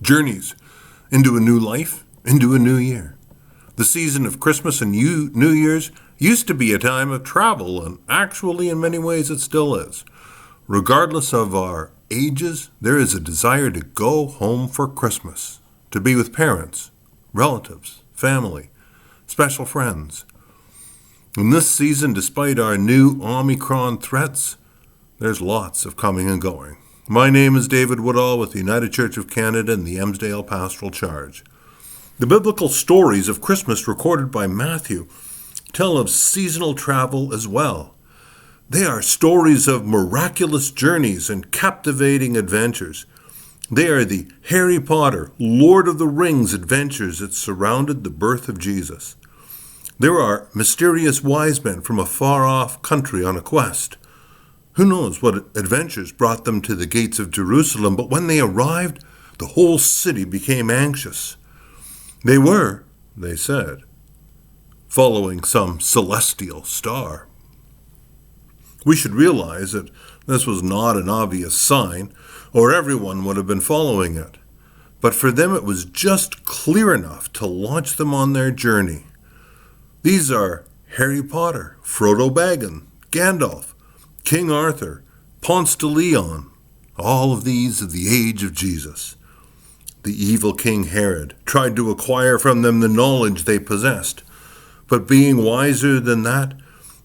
Journeys into a new life, into a new year. The season of Christmas and New Year's used to be a time of travel, and actually in many ways it still is. Regardless of our ages, there is a desire to go home for Christmas, to be with parents, relatives, family, special friends. In this season, despite our new Omicron threats, there's lots of coming and going. My name is David Woodall with the United Church of Canada and the Emsdale Pastoral Charge. The biblical stories of Christmas recorded by Matthew tell of seasonal travel as well. They are stories of miraculous journeys and captivating adventures. They are the Harry Potter, Lord of the Rings adventures that surrounded the birth of Jesus. There are mysterious wise men from a far-off country on a quest. Who knows what adventures brought them to the gates of Jerusalem, but when they arrived, the whole city became anxious. They were, they said, following some celestial star. We should realize that this was not an obvious sign, or everyone would have been following it. But for them it was just clear enough to launch them on their journey. These are Harry Potter, Frodo Baggins, Gandalf, King Arthur, Ponce de Leon, all of these of the age of Jesus. The evil King Herod tried to acquire from them the knowledge they possessed, but being wiser than that,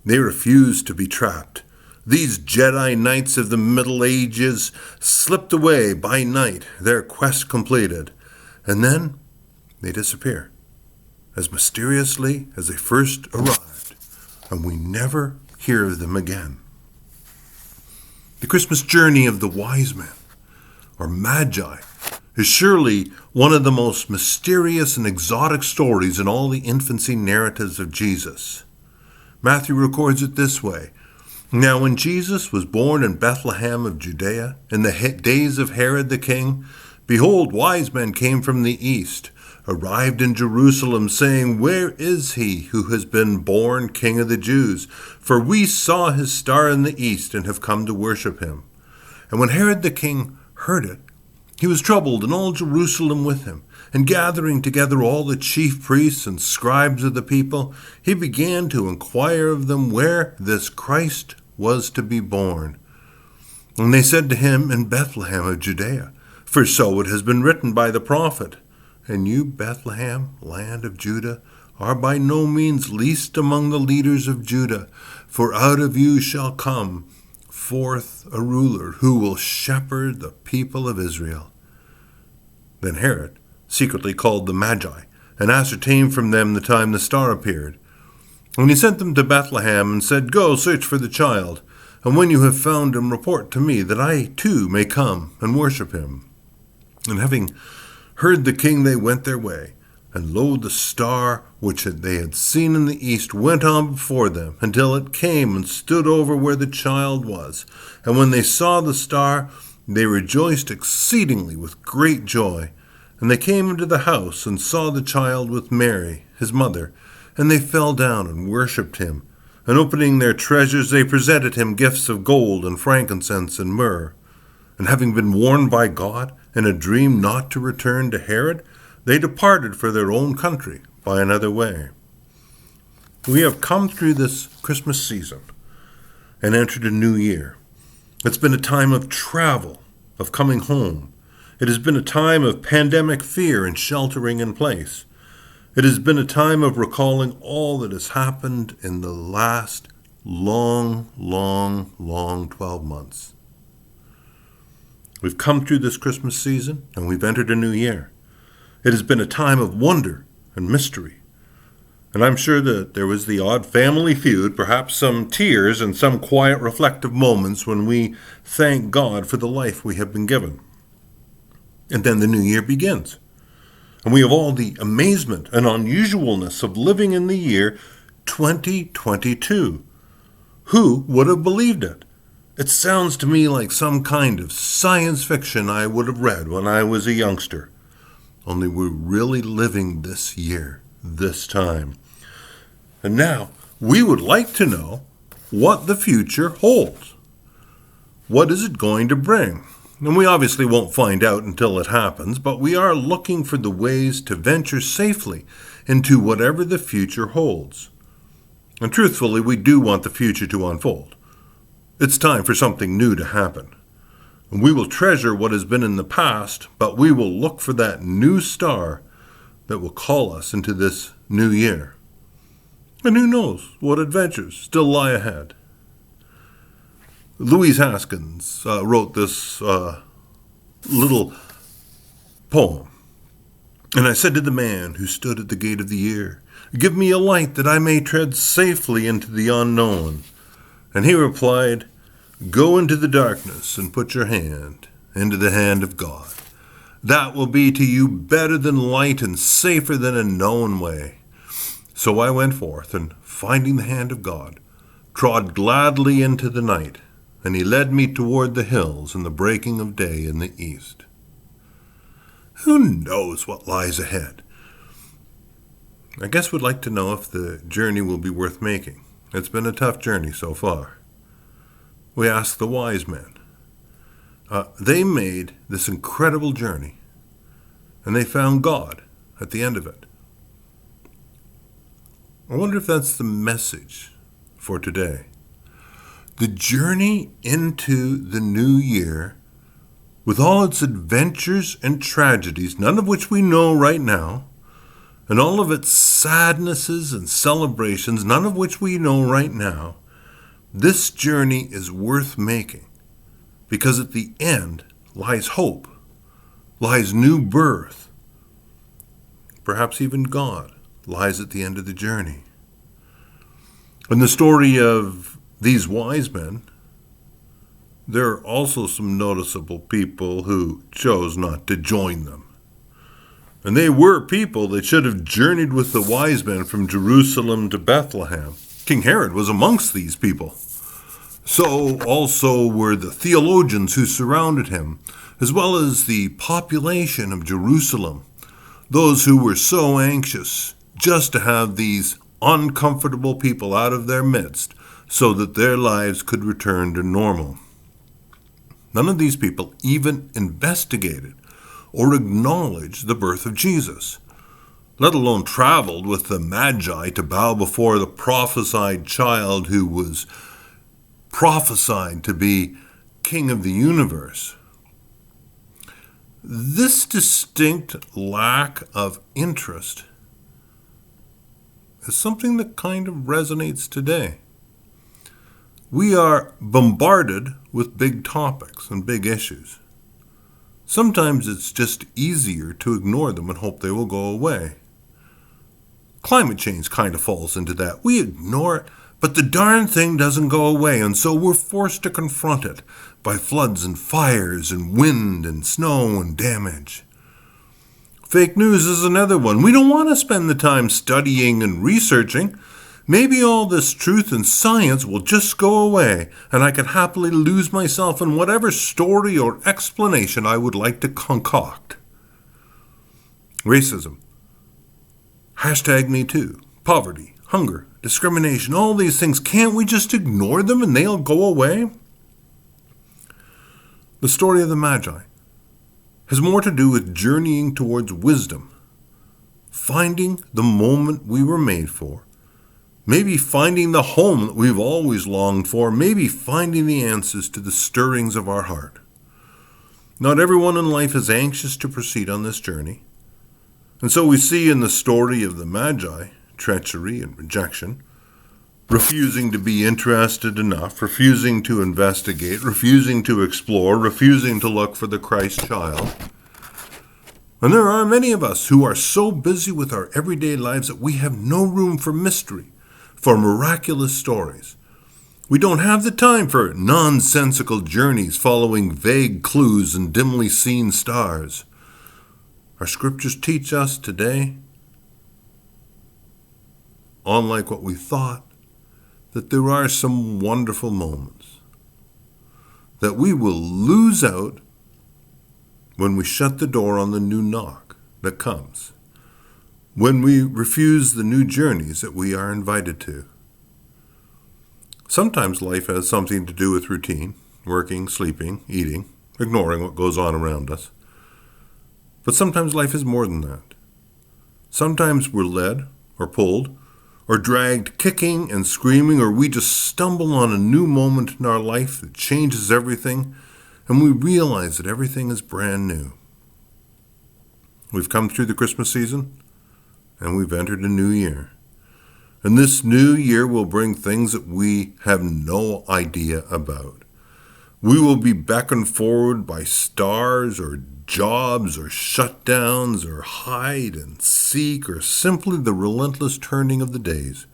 they refused to be trapped. These Jedi Knights of the Middle Ages slipped away by night, their quest completed, and then they disappear, as mysteriously as they first arrived, and we never hear of them again. The Christmas journey of the wise men, or Magi, is surely one of the most mysterious and exotic stories in all the infancy narratives of Jesus. Matthew records it this way. Now when Jesus was born in Bethlehem of Judea, in the days of Herod the king, behold, wise men came from the east, arrived in Jerusalem, saying, Where is he who has been born King of the Jews? For we saw his star in the east and have come to worship him. And when Herod the king heard it, he was troubled, and all Jerusalem with him. And gathering together all the chief priests and scribes of the people, he began to inquire of them where this Christ was to be born. And they said to him, In Bethlehem of Judea, for so it has been written by the prophet, And you, Bethlehem, land of Judah, are by no means least among the leaders of Judah, for out of you shall come forth a ruler who will shepherd the people of Israel. Then Herod secretly called the Magi, and ascertained from them the time the star appeared. And he sent them to Bethlehem, and said, Go, search for the child, and when you have found him, report to me, that I too may come and worship him. And having heard the king, they went their way, and lo, the star which they had seen in the east went on before them, until it came and stood over where the child was. And when they saw the star, they rejoiced exceedingly with great joy. And they came into the house, and saw the child with Mary, his mother, and they fell down and worshipped him. And opening their treasures, they presented him gifts of gold and frankincense and myrrh. And having been warned by God in a dream not to return to Herod, they departed for their own country by another way. We have come through this Christmas season and entered a new year. It's been a time of travel, of coming home. It has been a time of pandemic fear and sheltering in place. It has been a time of recalling all that has happened in the last long 12 months. We've come through this Christmas season, and we've entered a new year. It has been a time of wonder and mystery. And I'm sure that there was the odd family feud, perhaps some tears and some quiet reflective moments when we thank God for the life we have been given. And then the new year begins. And we have all the amazement and unusualness of living in the year 2022. Who would have believed it? It sounds to me like some kind of science fiction I would have read when I was a youngster. Only we're really living this year, this time. And now, we would like to know what the future holds. What is it going to bring? And we obviously won't find out until it happens, but we are looking for the ways to venture safely into whatever the future holds. And truthfully, we do want the future to unfold. It's time for something new to happen. And we will treasure what has been in the past, but we will look for that new star that will call us into this new year. And who knows what adventures still lie ahead. Louise Haskins wrote this little poem. And I said to the man who stood at the gate of the year, "Give me a light that I may tread safely into the unknown." And he replied, "Go into the darkness and put your hand into the hand of God. That will be to you better than light and safer than a known way." So I went forth, and finding the hand of God, trod gladly into the night, and he led me toward the hills and the breaking of day in the east. Who knows what lies ahead? I guess we'd like to know if the journey will be worth making. It's been a tough journey so far. We asked the wise men. They made this incredible journey, and they found God at the end of it. I wonder if that's the message for today. The journey into the new year, with all its adventures and tragedies, none of which we know right now, and all of its sadnesses and celebrations, none of which we know right now, this journey is worth making, because at the end lies hope, lies new birth. Perhaps even God lies at the end of the journey. In the story of these wise men, there are also some noticeable people who chose not to join them. And they were people that should have journeyed with the wise men from Jerusalem to Bethlehem. King Herod was amongst these people. So also were the theologians who surrounded him, as well as the population of Jerusalem, those who were so anxious just to have these uncomfortable people out of their midst so that their lives could return to normal. None of these people even investigated or acknowledged the birth of Jesus, let alone traveled with the Magi to bow before the prophesied child who was prophesied to be King of the universe. This distinct lack of interest is something that kind of resonates today. We are bombarded with big topics and big issues. Sometimes it's just easier to ignore them and hope they will go away. Climate change kind of falls into that. We ignore it, but the darn thing doesn't go away, and so we're forced to confront it by floods and fires and wind and snow and damage. Fake news is another one. We don't want to spend the time studying and researching. Maybe all this truth and science will just go away, and I can happily lose myself in whatever story or explanation I would like to concoct. Racism. #MeToo. Poverty, hunger, discrimination, all these things. Can't we just ignore them and they'll go away? The story of the Magi has more to do with journeying towards wisdom, finding the moment we were made for, maybe finding the home that we've always longed for, maybe finding the answers to the stirrings of our heart. Not everyone in life is anxious to proceed on this journey. And so we see in the story of the Magi treachery and rejection, refusing to be interested enough, refusing to investigate, refusing to explore, refusing to look for the Christ child. And there are many of us who are so busy with our everyday lives that we have no room for mystery, for miraculous stories. We don't have the time for nonsensical journeys following vague clues and dimly seen stars. Our scriptures teach us today, unlike what we thought, that there are some wonderful moments that we will lose out when we shut the door on the new knock that comes, when we refuse the new journeys that we are invited to. Sometimes life has something to do with routine, working, sleeping, eating, ignoring what goes on around us. But sometimes life is more than that. Sometimes we're led or pulled or dragged kicking and screaming, or we just stumble on a new moment in our life that changes everything, and we realize that everything is brand new. We've come through the Christmas season, and we've entered a new year. And this new year will bring things that we have no idea about. We will be beckoned forward by stars or jobs or shutdowns or hide and seek or simply the relentless turning of the days.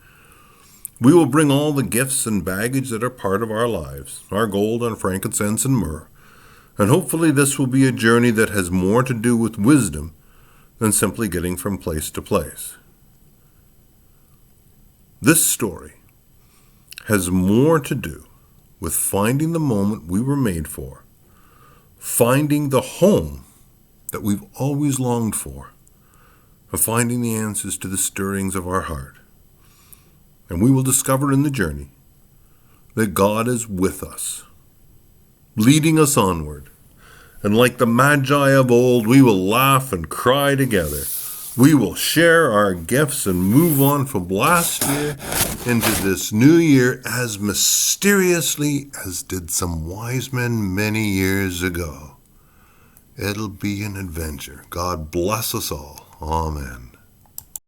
We will bring all the gifts and baggage that are part of our lives, our gold and frankincense and myrrh. And hopefully this will be a journey that has more to do with wisdom than simply getting from place to place. This story has more to do with finding the moment we were made for, finding the home that we've always longed for, and finding the answers to the stirrings of our heart. And we will discover in the journey that God is with us, leading us onward. And like the Magi of old, we will laugh and cry together. We will share our gifts and move on from last year into this new year as mysteriously as did some wise men many years ago. It'll be an adventure. God bless us all. Amen.